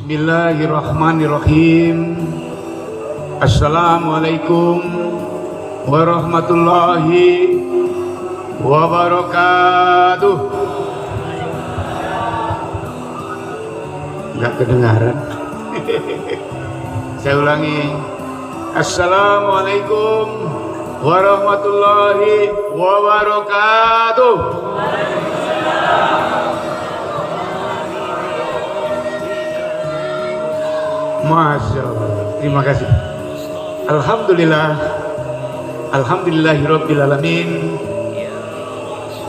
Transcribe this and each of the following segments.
Bismillahirrahmanirrahim. Assalamualaikum warahmatullahi wabarakatuh. Enggak kedengaran. Saya ulangi. Assalamualaikum warahmatullahi wabarakatuh. Masya Allah. Terima kasih. Alhamdulillah. Alhamdulillahirabbil alamin.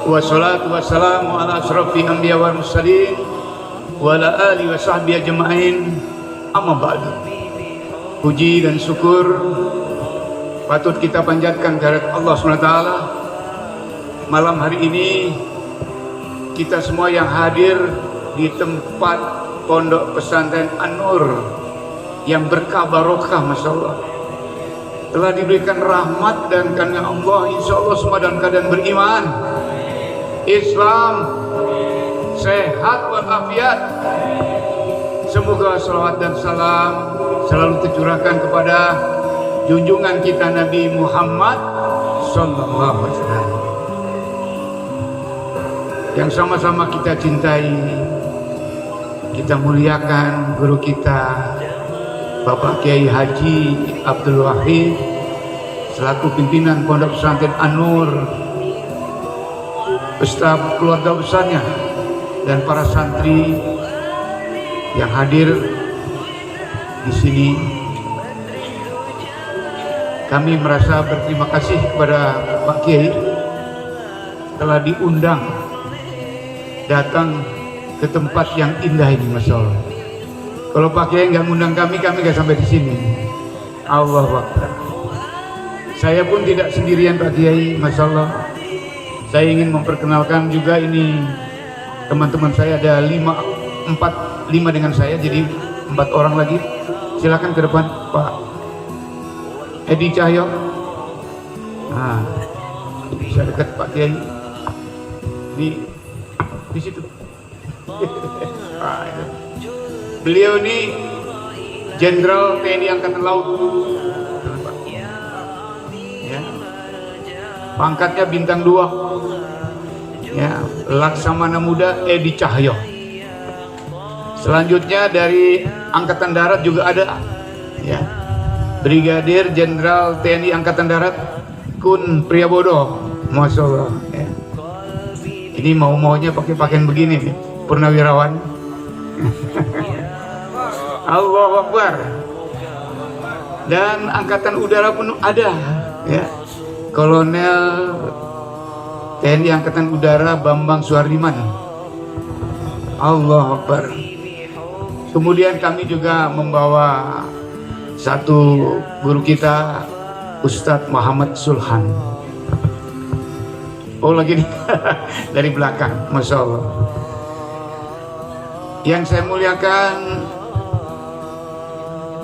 Wassalatu wassalamu ala asyrafil anbiya wal mursalin wa ala alihi wa sahbihi ajma'in. Amma ba'du. Puji dan syukur patut kita panjatkan kehadirat Allah SWT. Malam hari ini kita semua yang hadir di tempat Pondok Pesantren An-Nur yang berkah barokah, Masya Allah, telah diberikan rahmat dan karena Allah insya Allah semua dalam keadaan beriman, Islam, sehat walafiat. Semoga salawat dan salam selalu tercurahkan kepada junjungan kita Nabi Muhammad Sallallahu Alaihi Wasallam yang sama-sama kita cintai, kita muliakan guru kita Bapak Kiai Haji Abdul Wahid selaku pimpinan Pondok Pesantren An-Nur beserta keluarga besarnya dan para santri yang hadir di sini. Kami merasa berterima kasih kepada Pak Kiai telah diundang datang ke tempat yang indah ini, Masya Allah. Kalau Pak Kiai nggak ngundang kami nggak sampai di sini. Allahu Akbar. Saya pun tidak sendirian Pak Kiai, Masya Allah. Saya ingin memperkenalkan juga ini teman-teman saya, ada 5 dengan saya, jadi 4 orang lagi. Silakan ke depan Pak Edi Cahyo. Nah, bisa dekat Pak Kiai di situ. Beliau ini Jenderal TNI Angkatan Laut, ya. Pangkatnya bintang 2, ya. Laksamana Muda Edi Cahyo. Selanjutnya dari Angkatan Darat juga ada, ya. Brigadir Jenderal TNI Angkatan Darat Kun Priyabodo, Masya Allah, ya. Ini mau-maunya pakai pakaian begini nih, purnawirawan. Allahu Akbar. Dan Angkatan Udara pun ada, ya. Kolonel TNI Angkatan Udara Bambang Suhardiman. Allahu Akbar. Kemudian kami juga membawa satu guru kita, Ustadz Muhammad Sulhan. Oh lagi nih, dari belakang, Masya Allah. Yang saya muliakan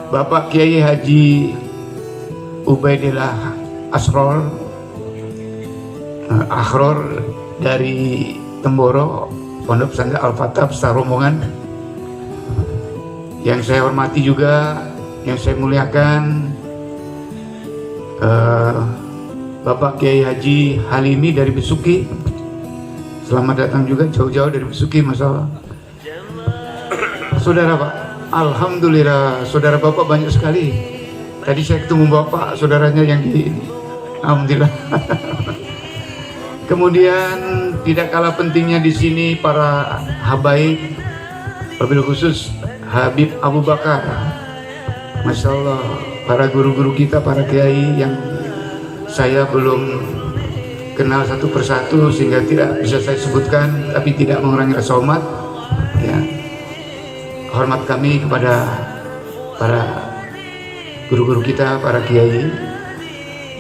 Bapak Kiai Haji Ubaidillah Akhror dari Temboro, Pondok Pesantren Al-Fatah beserta rombongan. Yang saya hormati juga, yang saya muliakan Bapak Kiai Haji Halimi dari Besuki. Selamat datang juga jauh-jauh dari Besuki, Masya Allah. Saudara Pak, alhamdulillah, saudara Bapak banyak sekali. Tadi saya ketemu Bapak, saudaranya yang di alhamdulillah. Kemudian tidak kalah pentingnya di sini para habaib, wabil khusus Habib Abu Bakar. Masya Allah, para guru-guru kita, para kiai yang saya belum kenal satu persatu sehingga tidak bisa saya sebutkan, tapi tidak mengurangi rasa hormat, ya. Hormat kami kepada para guru-guru kita, para kiai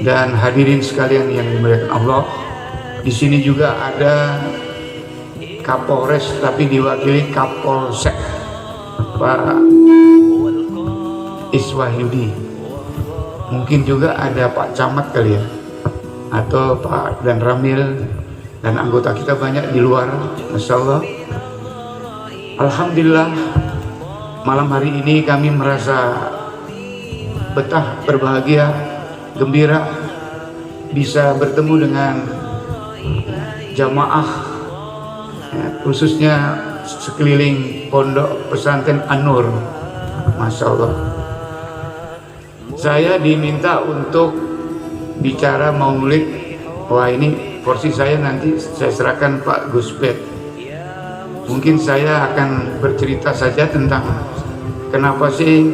dan hadirin sekalian yang dimuliakan Allah. Di sini juga ada Kapolres tapi diwakili Kapolsek Pak Iswahyudi. Mungkin juga ada Pak Camat kali ya, atau Pak Dan Ramil, dan anggota kita banyak di luar, Masya Allah. Alhamdulillah malam hari ini kami merasa betah, berbahagia, gembira bisa bertemu dengan jamaah ya, khususnya sekeliling pondok pesantren An-Nur. Masya Allah, saya diminta untuk bicara maulid. Wah, ini porsi saya nanti saya serahkan Pak Guspet. Mungkin saya akan bercerita saja tentang kenapa sih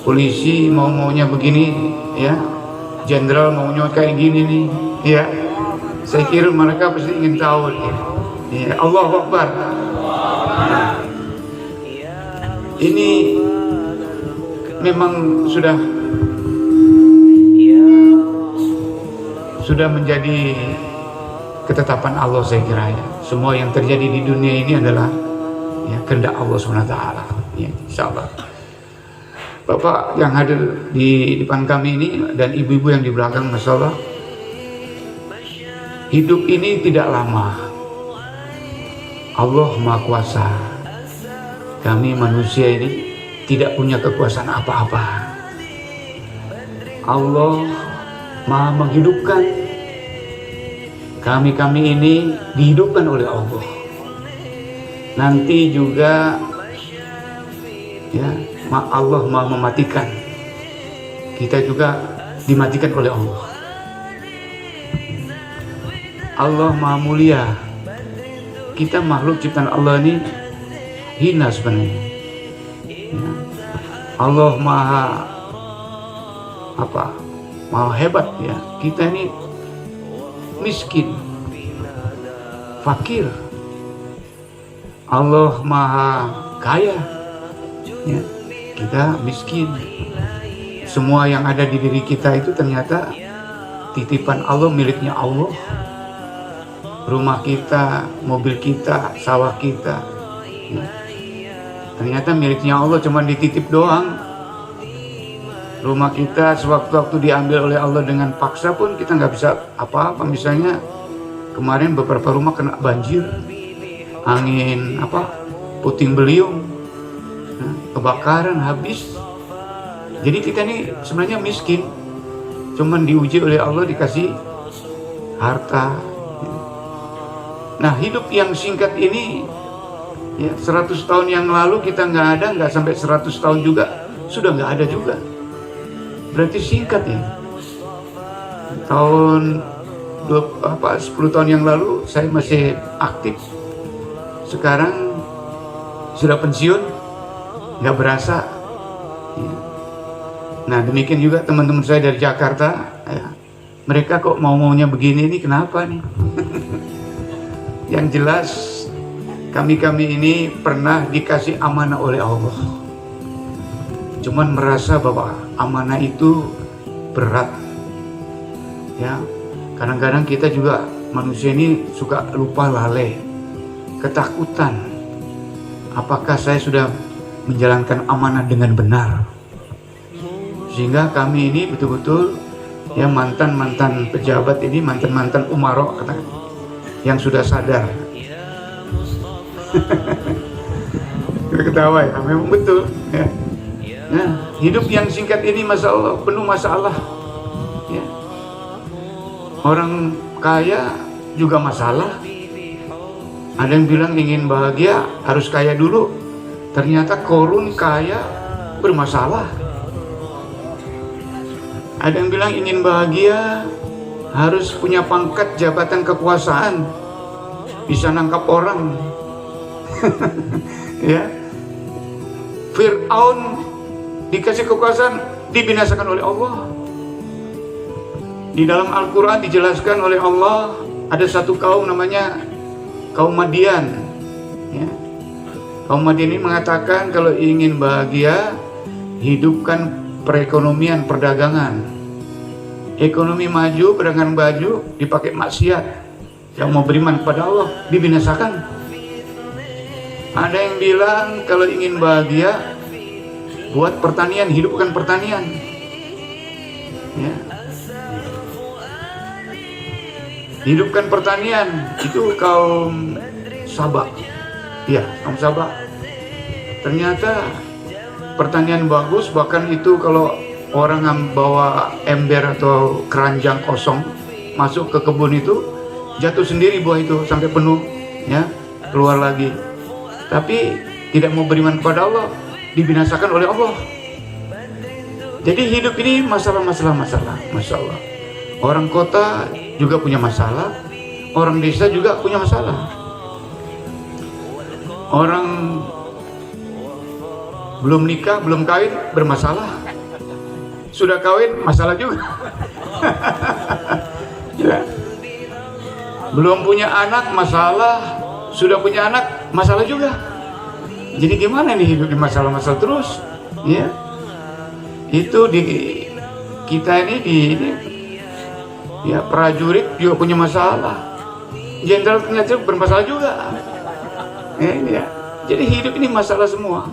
polisi mau-maunya begini ya, jenderal maunya kayak gini nih ya. Saya kira mereka pasti ingin tahu nih ya. Allahu Akbar. Ini memang sudah menjadi ketetapan Allah, saya kira ya. Semua yang terjadi di dunia ini adalah ya kehendak Allah SWT ya, insyaallah. Bapak yang hadir di depan kami ini dan ibu-ibu yang di belakang, masalah hidup ini tidak lama. Allah Maha Kuasa. Kami manusia ini tidak punya kekuasaan apa-apa. Allah Maha menghidupkan. Kami ini dihidupkan oleh Allah. Nanti juga ya Allah Maha mematikan. Kita juga dimatikan oleh Allah. Allah Maha mulia. Kita makhluk ciptaan Allah ini hina sebenarnya ya. Allah Maha hebat ya. Kita ini miskin, fakir. Allah Maha kaya ya. Kita miskin. Semua yang ada di diri kita itu ternyata titipan Allah, miliknya Allah. Rumah kita, mobil kita, sawah kita ya, ternyata miliknya Allah, cuma dititip doang. Rumah kita sewaktu-waktu diambil oleh Allah dengan paksa pun kita nggak bisa apa-apa. Misalnya kemarin beberapa rumah kena banjir, angin puting beliung, kebakaran, habis. Jadi kita ini sebenarnya miskin, cuman diuji oleh Allah, dikasih harta. Nah, hidup yang singkat ini ya, 100 tahun yang lalu kita nggak sampai 100 tahun juga sudah nggak ada juga. Berarti singkat ya. Tahun 10 tahun yang lalu saya masih aktif. Sekarang sudah pensiun, nggak berasa ya. Nah, demikian juga teman-teman saya dari Jakarta ya. Mereka kok mau-maunya begini, ini kenapa nih? Yang jelas kami ini pernah dikasih amanah oleh Allah. Cuman merasa bahwa amanah itu berat ya. Kadang-kadang kita juga manusia ini suka lupa, lalai, ketakutan. Apakah saya sudah menjalankan amanah dengan benar? Sehingga kami ini betul-betul ya, mantan pejabat ini, mantan umaro yang sudah sadar. Kita ketawa ya, memang betul ya. Nah, hidup yang singkat ini masalah, penuh masalah ya. Orang kaya juga masalah. Ada yang bilang ingin bahagia harus kaya dulu, ternyata korun kaya bermasalah. Ada yang bilang ingin bahagia harus punya pangkat, jabatan, kekuasaan, bisa nangkap orang. Ya, Fir'aun dikasih kekuasaan, dibinasakan oleh Allah. Di dalam Al-Quran dijelaskan oleh Allah, ada satu kaum namanya kaum Madian ya. Kaum Madian ini mengatakan kalau ingin bahagia, hidupkan perekonomian, perdagangan. Ekonomi maju, perdagangan baju, dipakai maksiat. Yang mau beriman kepada Allah dibinasakan. Ada yang bilang kalau ingin bahagia, buat pertanian, hidupkan pertanian ya. Hidupkan pertanian. Itu kaum Sabak ya, kaum Sabak. Ternyata pertanian bagus, bahkan itu kalau orang yang bawa ember atau keranjang kosong masuk ke kebun itu, jatuh sendiri buah itu sampai penuh, ya, keluar lagi. Tapi tidak mau beriman kepada Allah, dibinasakan oleh Allah. Jadi hidup ini masalah, Masya Allah. Orang kota juga punya masalah, orang desa juga punya masalah. Orang belum nikah, belum kawin, bermasalah. Sudah kawin, masalah juga. Ya. Belum punya anak, masalah. Sudah punya anak, masalah juga. Jadi gimana nih hidup di masalah-masalah terus? Ya, itu di kita ini ya, prajurit juga punya masalah. Jenderal ternyata bermasalah juga. Ya. Jadi hidup ini masalah semua.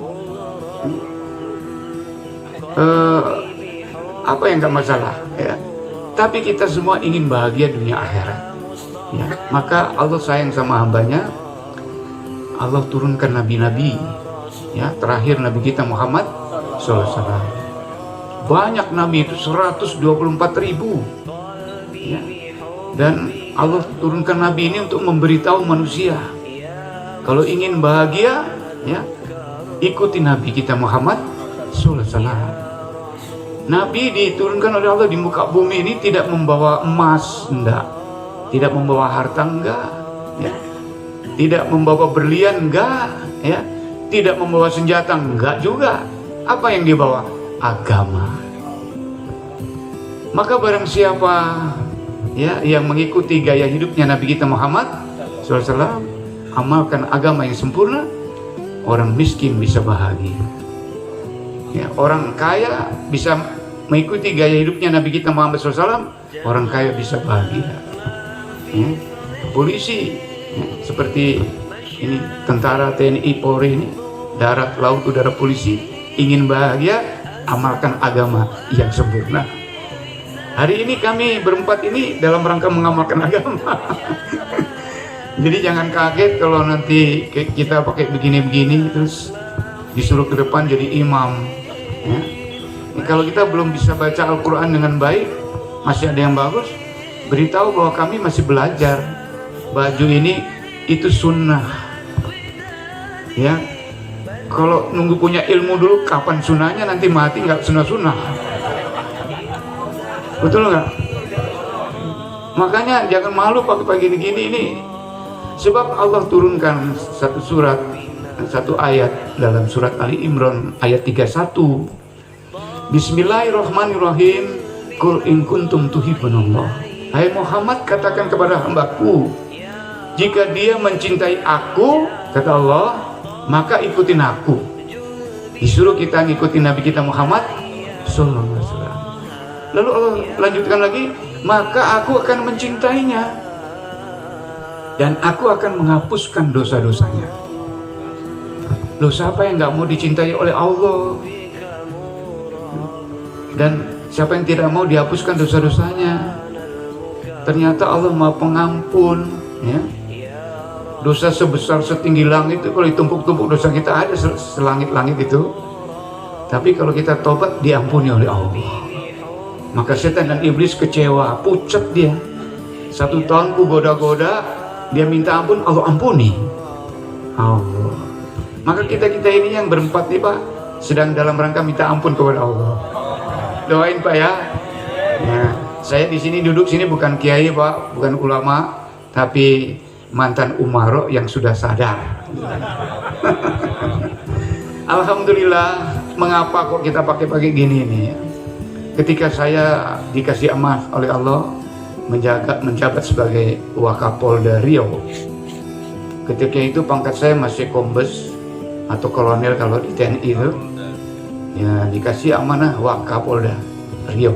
Apa yang gak masalah, ya? Tapi kita semua ingin bahagia dunia akhirat, ya. Maka Allah sayang sama hambanya. Allah turunkan nabi-nabi, ya. Terakhir Nabi kita Muhammad SAW. Banyak nabi itu 124.000, ya. Dan Allah turunkan nabi ini untuk memberitahu manusia, kalau ingin bahagia, ya, ikuti Nabi kita Muhammad SAW. Nabi diturunkan oleh Allah di muka bumi ini tidak membawa emas, enggak. Tidak membawa harta, enggak, ya. Tidak membawa berlian, enggak, ya. Tidak membawa senjata, enggak juga. Apa yang dibawa? Agama. Maka barang siapa, ya, yang mengikuti gaya hidupnya Nabi kita Muhammad SAW, amalkan agama yang sempurna, orang miskin bisa bahagia, ya. Orang kaya bisa mengikuti gaya hidupnya Nabi kita Muhammad SAW, orang kaya bisa bahagia, ya. Polisi, ya, seperti ini, tentara, TNI, Polri ini, darat, laut, udara, polisi, ingin bahagia, amalkan agama yang sempurna. Hari ini kami berempat ini dalam rangka mengamalkan agama. Jadi jangan kaget kalau nanti kita pakai begini-begini terus disuruh ke depan jadi imam, ya. Kalau kita belum bisa baca Al-Quran dengan baik, masih ada yang bagus, beritahu bahwa kami masih belajar. Baju ini itu sunnah, ya. Kalau nunggu punya ilmu dulu, kapan sunnahnya, nanti mati nggak sunnah-sunnah. Betul nggak? Makanya jangan malu pakai gini-gini ini. Sebab Allah turunkan satu surat, satu ayat dalam surat Ali Imran ayat 31. Bismillahirrahmanirrahim. Qul in kuntum tuhibbunallah. Hai Muhammad, katakan kepada hambaku, jika dia mencintai aku, kata Allah, maka ikutin aku. Disuruh kita ngikutin Nabi kita Muhammad sallallahu alaihi wasallam. Lalu Allah lanjutkan lagi, maka aku akan mencintainya dan aku akan menghapuskan dosa-dosanya. Loh, siapa yang nggak mau dicintai oleh Allah? Dan siapa yang tidak mau dihapuskan dosa-dosanya? Ternyata Allah Maha Pengampun, ya. Dosa sebesar setinggi langit itu, kalau ditumpuk-tumpuk dosa kita ada selangit-langit itu. Tapi kalau kita tobat, diampuni oleh Allah. Maka setan dan iblis kecewa, pucat dia. 1 tahun ku goda-goda, dia minta ampun, Allah ampuni. Allah. Maka kita ini yang berempat nih Pak, sedang dalam rangka minta ampun kepada Allah. Doain Pak ya. Nah, saya di sini duduk sini bukan kiai Pak, bukan ulama, tapi mantan umaro yang sudah sadar. Alhamdulillah. Mengapa kok kita pakai gini nih? Ketika saya dikasih amanah oleh Allah menjabat sebagai Wakapolda Riau, ketika itu pangkat saya masih kombes atau kolonel kalau di TNI itu, ya, dikasih amanah Wakapolda Riau.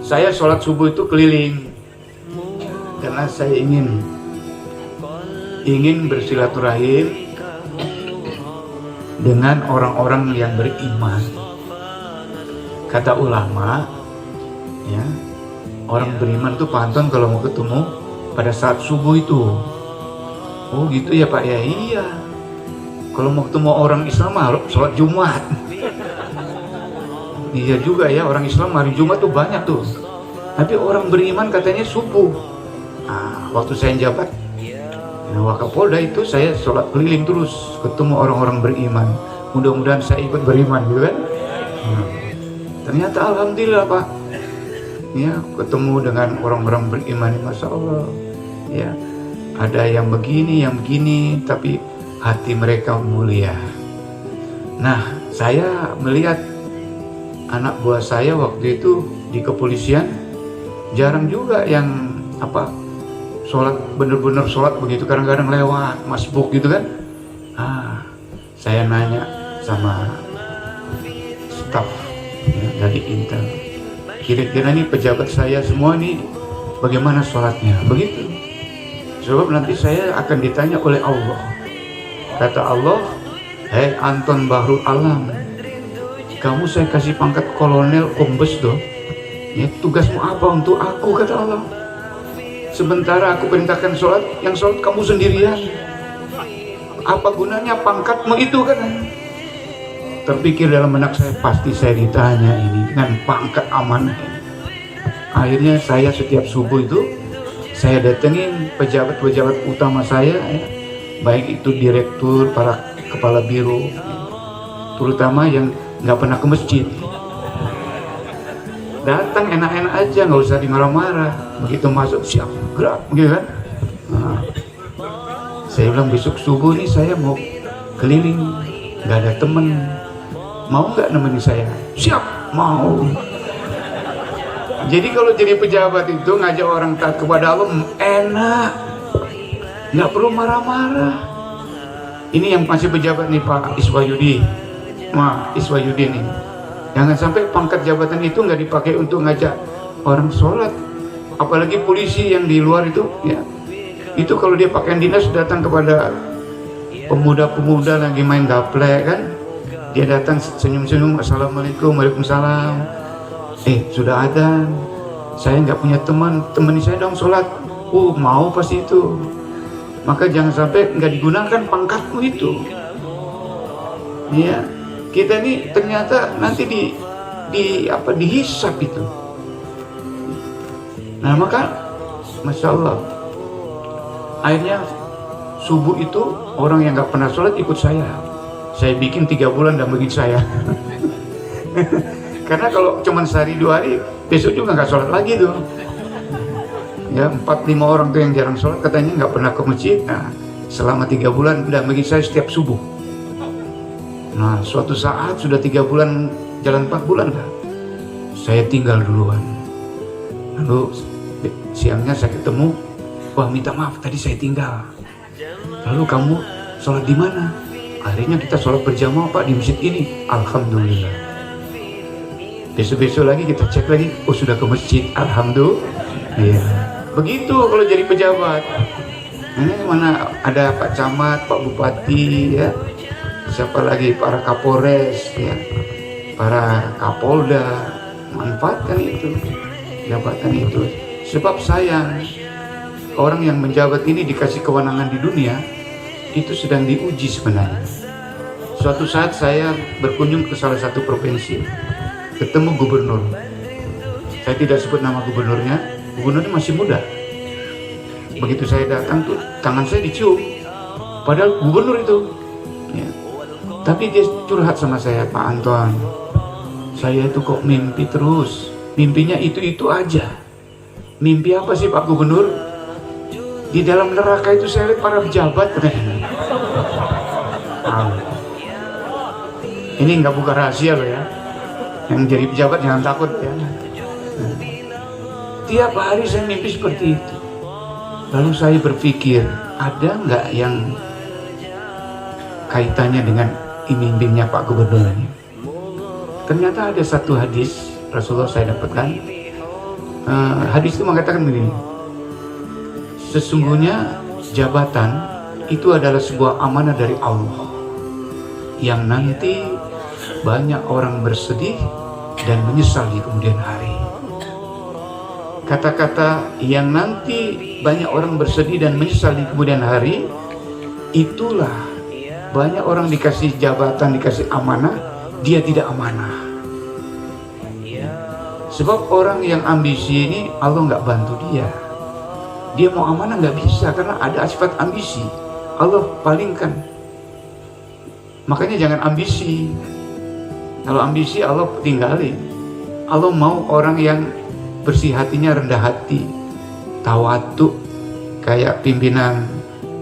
Saya sholat subuh itu keliling karena saya ingin bersilaturahim dengan orang-orang yang beriman. Kata ulama, ya, orang beriman itu pantun kalau mau ketemu pada saat subuh itu. Oh gitu ya Pak ya, iya. Kalau mau ketemu orang Islam harus sholat Jumat. Iya juga ya, orang Islam hari Jumat tuh banyak tuh. Tapi orang beriman katanya subuh. Nah, waktu saya jabat Wakapolda itu saya sholat keliling terus, ketemu orang-orang beriman. Mudah-mudahan saya ikut beriman gitu kan. Ternyata alhamdulillah Pak, ya ketemu dengan orang-orang beriman, masya Allah. Ya, ada yang begini, tapi hati mereka mulia. Nah, saya melihat anak buah saya waktu itu di kepolisian jarang juga yang sholat bener-bener sholat begitu, kadang-kadang lewat masbuk gitu kan. Saya nanya sama staf dari Intel, kira-kira nih pejabat saya semua nih bagaimana sholatnya begitu, sebab nanti saya akan ditanya oleh Allah. Kata Allah, hei Anton Bahrul Alam, kamu saya kasih pangkat kolonel kombes doh, ya tugasmu apa untuk aku, kata Allah. Sementara aku perintahkan sholat, yang sholat kamu sendirian. Apa gunanya pangkatmu itu kan? Terpikir dalam benak saya, pasti saya ditanya ini dengan pangkat amanah ini. Akhirnya saya setiap subuh itu saya datengin pejabat-pejabat utama saya, ya, baik itu direktur, para kepala biro, terutama yang nggak pernah ke masjid. Datang enak-enak aja, nggak usah dimarah-marah. Begitu masuk siap gerak, gitu kan? Saya bilang besok subuh nih saya mau keliling, nggak ada temen, mau nggak nemenin saya? Siap, mau. Jadi kalau jadi pejabat itu ngajak orang taat kepada Allah enak, nggak perlu marah-marah. Ini yang masih pejabat nih Pak Iswayudi, Iswayudi nih. Jangan sampai pangkat jabatan itu nggak dipakai untuk ngajak orang sholat. Apalagi polisi yang di luar itu, ya, itu kalau dia pakaian dinas datang kepada pemuda-pemuda lagi main gaple kan, dia datang senyum-senyum, assalamualaikum, waalaikumsalam. Sudah ada, saya nggak punya teman, temani saya dong sholat. Mau pasti itu. Maka jangan sampai nggak digunakan pangkatmu itu. Ya, kita ini ternyata nanti dihisap itu. Nah maka, masya Allah, akhirnya subuh itu orang yang nggak pernah sholat ikut saya. Saya bikin 3 bulan dan begitu saya. Karena kalau cuma sehari 2 hari, besok juga nggak sholat lagi tuh. Ya 4-5 orang tuh yang jarang sholat katanya nggak pernah ke masjid. Nah, selama 3 bulan dan begitu saya setiap subuh. Nah suatu saat sudah 3 bulan, jalan 4 bulan lah, saya tinggal duluan. Lalu siangnya saya ketemu, wah minta maaf tadi saya tinggal. Lalu kamu sholat di mana? Akhirnya kita sholat berjamaah Pak di masjid ini. Alhamdulillah. Besok-besok lagi kita cek lagi, sudah ke masjid. Alhamdulillah. Ya. Begitu kalau jadi pejabat. Ini mana ada Pak Camat, Pak Bupati, ya, siapa lagi, para Kapolres, ya, para Kapolda, manfaatkan itu jabatan itu. Sebab sayang orang yang menjabat ini dikasih kewenangan di dunia itu sedang diuji sebenarnya. Suatu saat saya berkunjung ke salah satu provinsi, ketemu gubernur. Saya tidak sebut nama gubernurnya masih muda. Begitu saya datang tuh tangan saya dicium, padahal gubernur itu, ya. Tapi dia curhat sama saya, Pak Anton, saya itu kok mimpi terus, mimpinya itu aja. Mimpi apa sih Pak Gubernur? Di dalam neraka itu saya lihat para pejabat. Ini nggak buka rahasia loh ya. Yang jadi pejabat jangan takut ya. Tiap hari saya mimpi seperti itu. Lalu saya berpikir, ada nggak yang kaitannya dengan mimpinya Pak Gubernur ini? Ternyata ada satu hadis Rasulullah saya dapatkan. Hadis itu mengatakan begini, sesungguhnya jabatan itu adalah sebuah amanah dari Allah yang nanti banyak orang bersedih dan menyesal di kemudian hari. Kata-kata yang nanti banyak orang bersedih dan menyesal di kemudian hari, itulah banyak orang dikasih jabatan, dikasih amanah, dia tidak amanah. Sebab orang yang ambisi ini Allah nggak bantu dia. Dia mau amanah nggak bisa karena ada sifat ambisi. Allah palingkan. Makanya jangan ambisi. Kalau ambisi Allah tinggalin. Allah mau orang yang bersih hatinya, rendah hati, tawadu, kayak pimpinan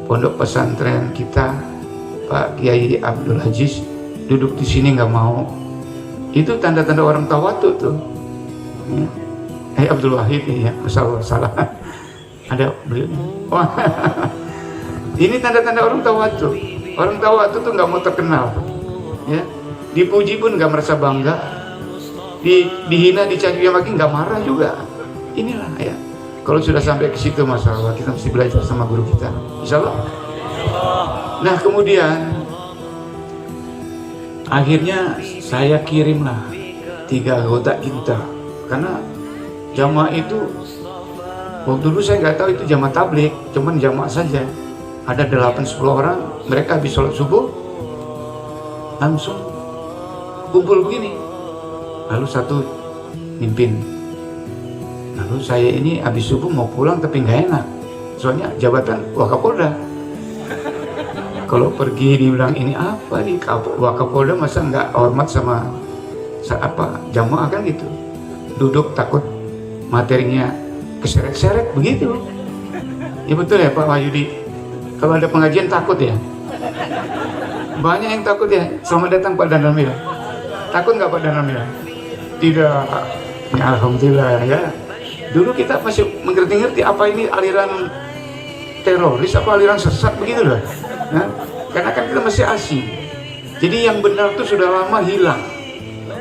pondok pesantren kita Pak Kiai Abdul Aziz duduk di sini nggak mau. Itu tanda-tanda orang tawadu tuh. Abdul Wahid ya, masalah salah. Ada beliau. Oh. Ini tanda-tanda orang tawadu. Orang tawadu tuh nggak mau terkenal. Ya, dipuji pun nggak merasa bangga. Dihina, dicaci maki nggak marah juga. Inilah ya. Kalau sudah sampai ke situ masalah, kita mesti belajar sama guru kita. Insya Allah. Nah kemudian akhirnya saya kirimlah 3 anggota kita. Karena jamaah itu waktu dulu saya nggak tahu itu jamaah tabligh, cuman jamaah saja. Ada 8-10 orang, mereka habis sholat subuh langsung kumpul begini. Lalu satu mimpin. Lalu saya ini habis subuh mau pulang tapi nggak enak, soalnya jabatan Wakapolda. Kalau pergi dibilang ini apa nih Wakapolda, masa nggak hormat sama apa jamaah kan gitu. Duduk takut materinya keseret-seret begitu. Ya betul ya Pak Wahyudi. Kalau ada pengajian takut ya. Banyak yang takut ya. Selamat datang Pak Danramil. Takut nggak Pak Danramil? Tidak. Ya, alhamdulillah ya. Dulu kita masih mengerti-ngerti apa ini aliran teroris, apa aliran sesat begitu loh. Nah, karena kan kita masih asing. Jadi yang benar itu sudah lama hilang.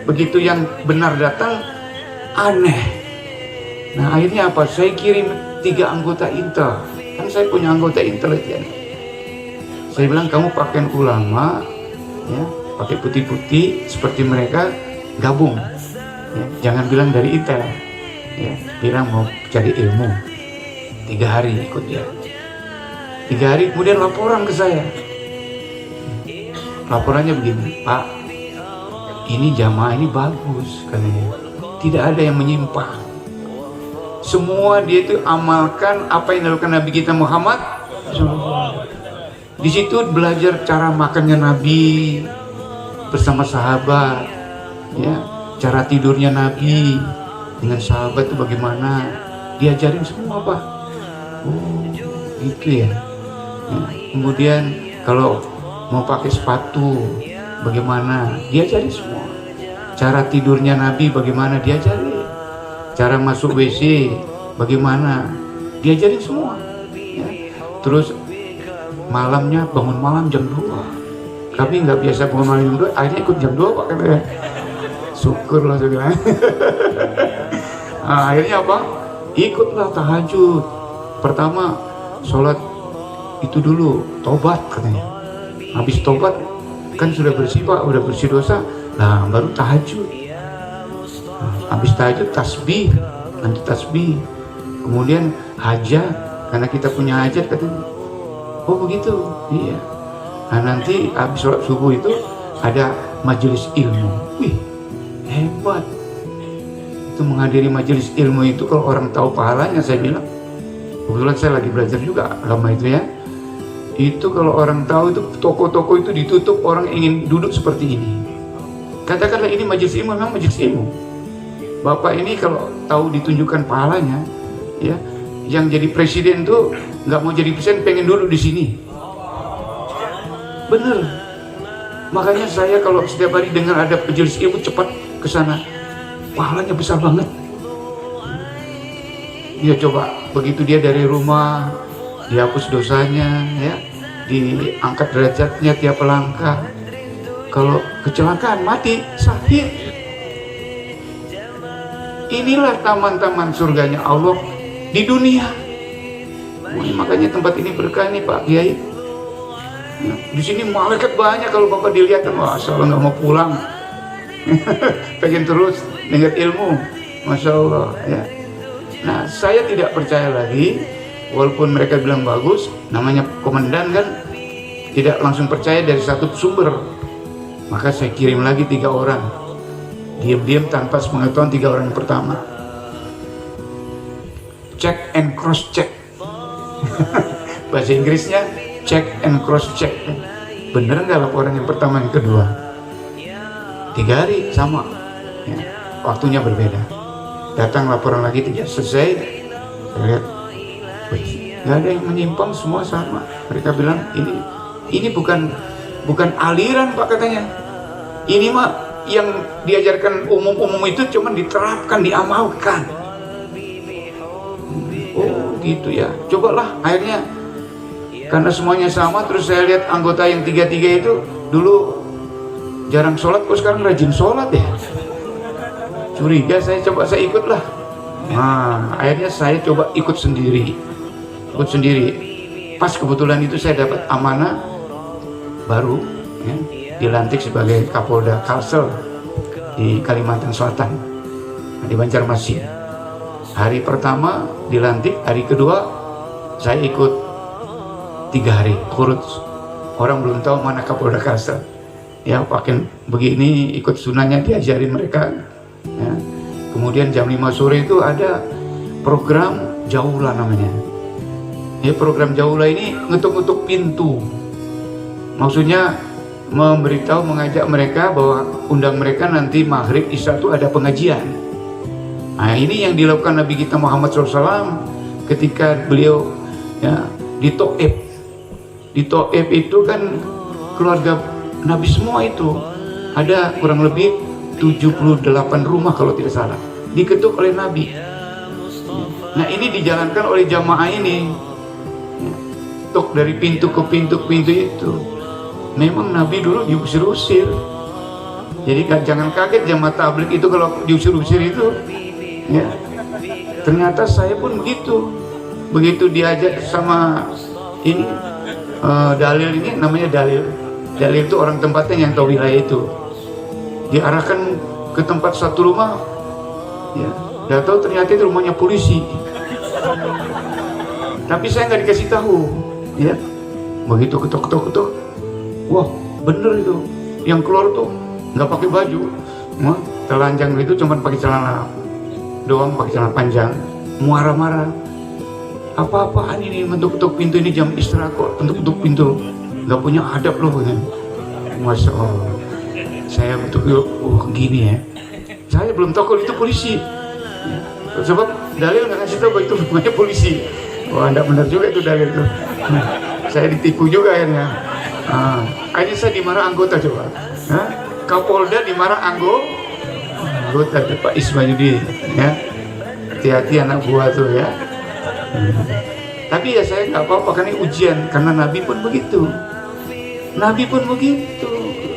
Begitu yang benar datang, aneh. Nah akhirnya apa? Saya kirim 3 anggota intel. Kan saya punya anggota intelijen. Saya bilang kamu pakaian ulama, ya, pakai putih-putih seperti mereka, gabung. Ya, jangan bilang dari intel. Ya, bilang mau cari ilmu. 3 hari ikut dia. 3 hari kemudian laporan ke saya. Laporannya begini, Pak, ini jamaah ini bagus katanya. Tidak ada yang menyimpang. Semua dia itu amalkan apa yang dilakukan Nabi kita Muhammad. Di situ belajar cara makannya Nabi bersama sahabat, ya, cara tidurnya Nabi dengan sahabat itu bagaimana, diajarin semua Pak. Oh, gitu ya. Kemudian kalau mau pakai sepatu bagaimana, diajarin semua. Cara tidurnya Nabi bagaimana, diajarin. Cara masuk WC bagaimana, diajarin semua ya. Terus malamnya bangun malam jam 2. Kami nggak biasa bangun malam jam 2, akhirnya ikut jam 2 Pak katanya. Syukurlah saya bilang. Nah, akhirnya apa? Ikutlah tahajud. Pertama sholat itu dulu, tobat katanya. Habis tobat kan sudah bersih Pak, udah bersih dosa. Nah baru tahajud. Habis tahajud tasbih, nanti tasbih. Kemudian hajat, karena kita punya hajat katanya. Oh begitu, iya. Nah nanti habis sholat subuh itu ada majelis ilmu. Wih, hebat. Itu menghadiri majelis ilmu itu kalau orang tahu pahalanya, saya bilang. Kebetulan saya lagi belajar juga agama itu ya. Itu kalau orang tahu itu toko-toko itu ditutup, orang ingin duduk seperti ini. Katakanlah ini majelis ilmu, memang majelis ilmu. Bapak ini kalau tahu ditunjukkan pahalanya, ya, yang jadi presiden tuh nggak mau jadi presiden, pengen duduk di sini. Bener. Makanya saya kalau setiap hari dengar ada majelis ilmu cepat ke sana, pahalanya besar banget. Ya coba begitu dia dari rumah, dihapus dosanya, ya, diangkat derajatnya tiap langkah. Kalau kecelakaan mati, sakit. Inilah taman-taman surganya Allah di dunia. Makanya tempat ini berkah nih Pak Kiai. Nah, di sini malaikat banyak, kalau Bapak dilihat, Masya Allah nggak mau pulang. Pengen terus dengar ilmu, Masya Allah ya. Nah saya tidak percaya lagi, walaupun mereka bilang bagus, namanya komandan kan, tidak langsung percaya dari satu sumber, maka saya kirim lagi 3 orang, diam-diam tanpa sepengetahuan 3 orang yang pertama. Check and cross check. Bahasa Inggrisnya check and cross check. Bener nggak laporan yang pertama yang kedua? 3 hari sama, ya, waktunya berbeda. Datang laporan lagi, tidak selesai. Saya lihat, nggak ada yang menyimpang, semua sama. Mereka bilang ini bukan aliran Pak, katanya. Ini mah yang diajarkan umum-umum itu cuma diterapkan, diamalkan. Oh gitu ya. Cobalah, akhirnya karena semuanya sama, terus saya lihat anggota yang 3 itu dulu jarang sholat, kok sekarang rajin sholat ya. Curiga, saya ikutlah. Nah, akhirnya saya coba ikut sendiri. Pas kebetulan itu saya dapat amanah baru, ya, dilantik sebagai Kapolda Kalsel di Kalimantan Selatan, di Banjarmasin. Hari pertama dilantik, hari kedua saya ikut 3 hari kurut. Orang belum tahu mana Kapolda Kalsel. Ya, pakai begini, ikut sunahnya diajarin mereka. Ya. Kemudian jam 5 sore itu ada program Jaula namanya. Ya, program Jaula ini ngetuk-ngetuk pintu. Maksudnya memberitahu, mengajak mereka bahwa undang mereka nanti maghrib isya itu ada pengajian. Nah, ini yang dilakukan Nabi kita Muhammad SAW ketika beliau, ya, di Taif. Di Taif itu kan keluarga Nabi semua itu, ada kurang lebih 78 rumah kalau tidak salah, diketuk oleh Nabi. Nah, ini dijalankan oleh jamaah ini, tuk dari pintu ke pintu itu. Memang Nabi dulu diusir-usir. Jadi jangan kaget jamaah tabligh itu kalau diusir-usir itu, ya. Ternyata saya pun begitu diajak sama ini, dalil ini namanya dalil itu orang tempatnya yang tahu wilayah itu, diarahkan ke tempat satu rumah, ya, nggak tahu ternyata itu rumahnya polisi. Tapi saya nggak dikasih tahu, ya. Begitu ketok, wah bener itu, yang keluar tuh nggak pakai baju, telanjang itu, cuma pakai celana doang, pakai celana panjang, marah-marah. Apa-apaan ini, bentuk-bentuk pintu, ini jam istirahat kok bentuk-bentuk pintu, nggak punya adab loh. Masya Allah, saya betul gini ya. Saya belum tahu kalau itu polisi, ya. Sebab dalil nggak ngasih tahu bahwa itu rumahnya polisi. Wah, anda benar juga itu dalil itu. Saya ditipu juga akhirnya. Akhirnya saya dimarah anggota, coba. Kapolda dimarah anggota Pak Ismayudi, ya. Hati-hati anak buah tuh, ya. Tapi ya saya nggak apa-apa, karena ujian, karena Nabi pun begitu.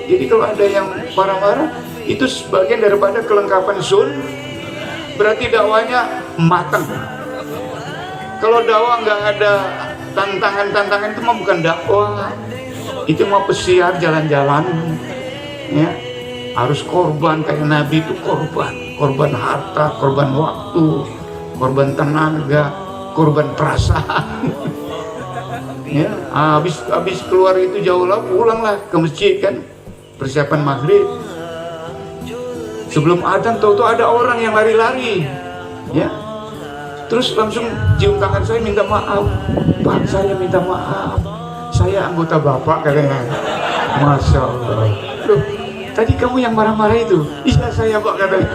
Jadi kalau ada yang marah-marah, itu sebagian daripada kelengkapan sun, berarti dakwanya matang. Kalau dakwah nggak ada tantangan itu mah bukan dakwah, itu mau pesiar jalan-jalan, ya. Harus korban, kayak Nabi itu korban harta, korban waktu, korban tenaga, korban perasaan. Ya, habis keluar itu jauh lah, pulanglah ke masjid kan, persiapan maghrib. Sebelum adzan tahu ada orang yang lari-lari, ya. Terus langsung cium tangan saya, minta maaf, Pak, saya minta maaf, saya anggota Bapak, katanya. Masya Allah. Loh, tadi kamu yang marah-marah itu? Iya saya, Pak, katanya.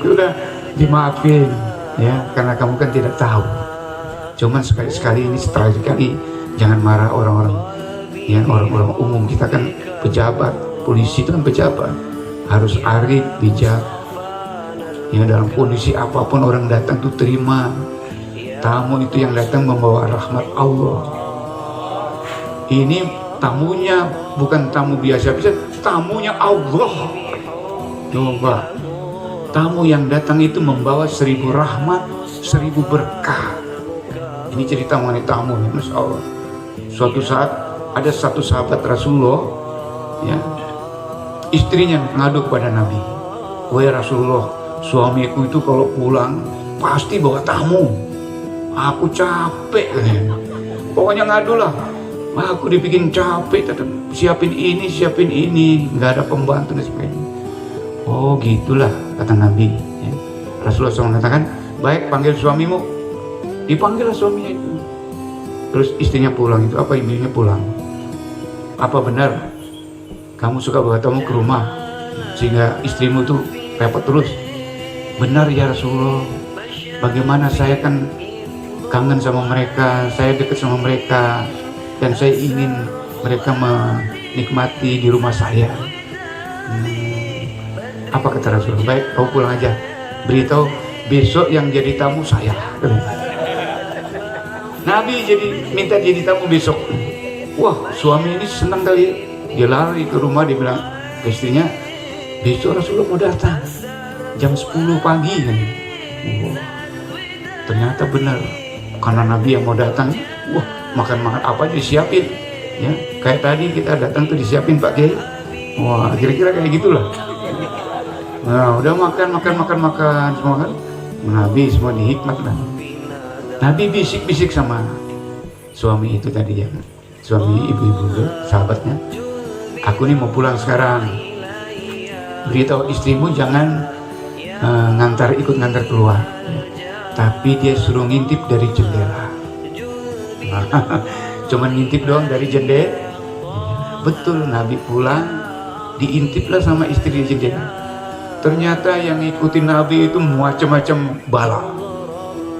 Udah dimaafin, ya, karena kamu kan tidak tahu. Cuman sekali-sekali ini, sekali jangan marah orang-orang, ya, orang-orang umum. Kita kan pejabat, polisi itu kan pejabat, harus arif, bijak. Ya, dalam kondisi apapun orang datang tuh terima. Tamu itu yang datang membawa rahmat Allah. Ini tamunya bukan tamu biasa-biasa, tamunya Allah. Coba, tamu yang datang itu membawa 1000 rahmat, 1000 berkah. Ini cerita mengenai tamu, ya, Masya Allah. Suatu saat ada satu sahabat Rasulullah, ya, istrinya ngadu kepada Nabi, wahai Rasulullah, suamiku itu kalau pulang pasti bawa tamu, aku capek, pokoknya ngadu lah. Aku dibikin capek, tetap siapin ini, nggak ada pembantu dan sebagainya. Oh gitulah kata Nabi. Ya. Rasulullah SAW mengatakan, baik panggil suamimu. Dipanggillah suaminya itu. Terus istrinya pulang itu, apa ibunya pulang? Apa benar kamu suka bawa tamu ke rumah sehingga istrimu tuh repot terus? Benar ya Rasulullah. Bagaimana, saya kan kangen sama mereka, saya dekat sama mereka, dan saya ingin mereka menikmati di rumah saya. Apa kata Rasulullah? Baik, kau pulang aja. Beritahu besok yang jadi tamu saya. Nabi minta jadi tamu besok. Wah, suami ini senang kali. Dia lari ke rumah, dia bilang ke istrinya, besok Rasulullah mau datang jam 10 pagi kan. Wah, ternyata benar. Karena Nabi yang mau datang, wah, makan apa aja disiapin. Ya, kayak tadi kita datang tuh disiapin Pak Kiai. Wah, kira-kira kayak gitulah. Nah, udah makan semua kan. Nabi semua dihikmat lah. Nabi bisik-bisik sama suami itu tadi ya, suami ibu-ibu itu, sahabatnya. Aku nih mau pulang sekarang. Beritahu istrimu jangan ikut ngantar keluar. Tapi dia suruh ngintip dari jendela. Cuman ngintip doang dari jendela. Betul, Nabi pulang diintiplah sama istri di jendela. Ternyata yang ngikutin Nabi itu macam-macam bala.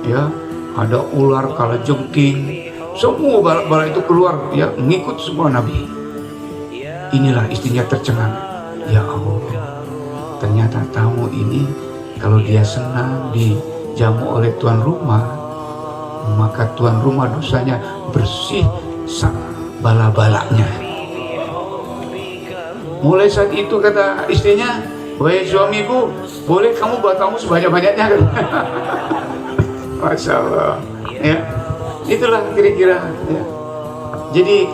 Ya, ada ular kalajengking, semua bala-bala itu keluar ya, ngikut semua Nabi. Inilah istrinya tercengang. Ya Allah, ternyata tamu ini kalau dia senang dijamu oleh tuan rumah, maka tuan rumah dosanya bersih bala-balanya. Mulai saat itu kata istrinya, wahai suamiku, boleh kamu buat tamu sebanyak-banyaknya kan? Masya Allah. Ya, itulah kira-kira. Ya. Jadi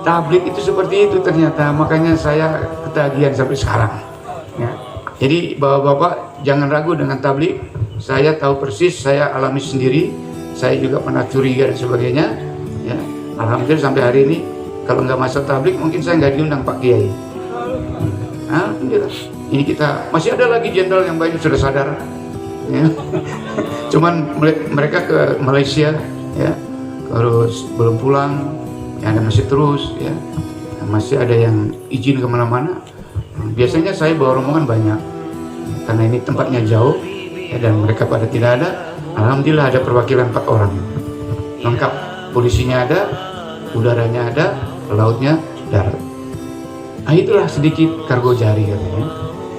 tablik itu seperti itu ternyata. Makanya saya ketagihan sampai sekarang. Ya. Jadi bapak-bapak jangan ragu dengan tablik. Saya tahu persis, saya alami sendiri. Saya juga pernah curiga dan sebagainya. Ya. Alhamdulillah sampai hari ini, kalau nggak masuk tablik mungkin saya nggak diundang Pak Kiai. Alhamdulillah. Ini kita masih ada lagi jenderal yang banyak sudah sadar. Ya. Cuman mereka ke Malaysia ya, terus belum pulang ya, ada masih terus ya, masih ada yang izin kemana-mana. Biasanya saya bawa rombongan banyak karena ini tempatnya jauh ya, dan mereka pada tidak ada. Alhamdulillah ada perwakilan 4 orang lengkap, polisinya ada, udaranya ada, lautnya, darat. Nah itulah sedikit kargo jari katanya.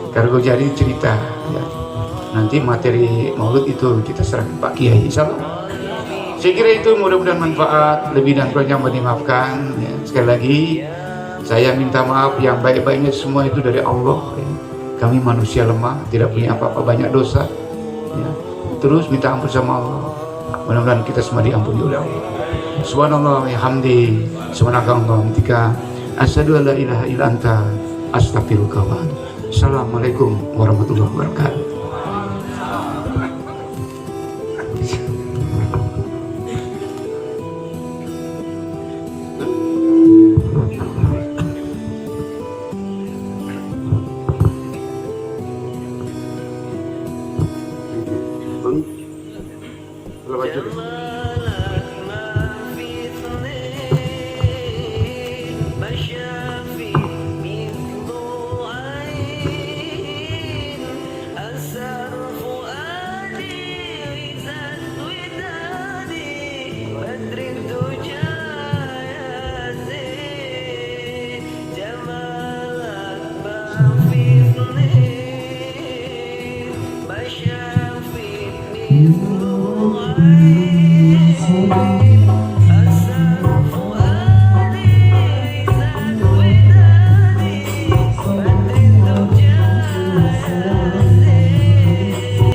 Kargo jari cerita ya. Nanti materi maulud itu kita serahkan Pak Kiai, insyaallah. Saya kira itu mudah-mudahan manfaat, lebih dan kurangnya mohon dimaafkan. Ya. Sekali lagi saya minta maaf, yang baik-baiknya semua itu dari Allah. Ya. Kami manusia lemah, tidak punya apa-apa, banyak dosa. Ya. Terus minta ampun sama Allah. Mudah-mudahan kita semua diampuni oleh Allah. Subhanallah wa hamdi, subhanakallahumma wa bihamdika, asyhadu an la ilaha illa anta, astaghfiruka wa atubu ilaik. Assalamualaikum warahmatullahi wabarakatuh. You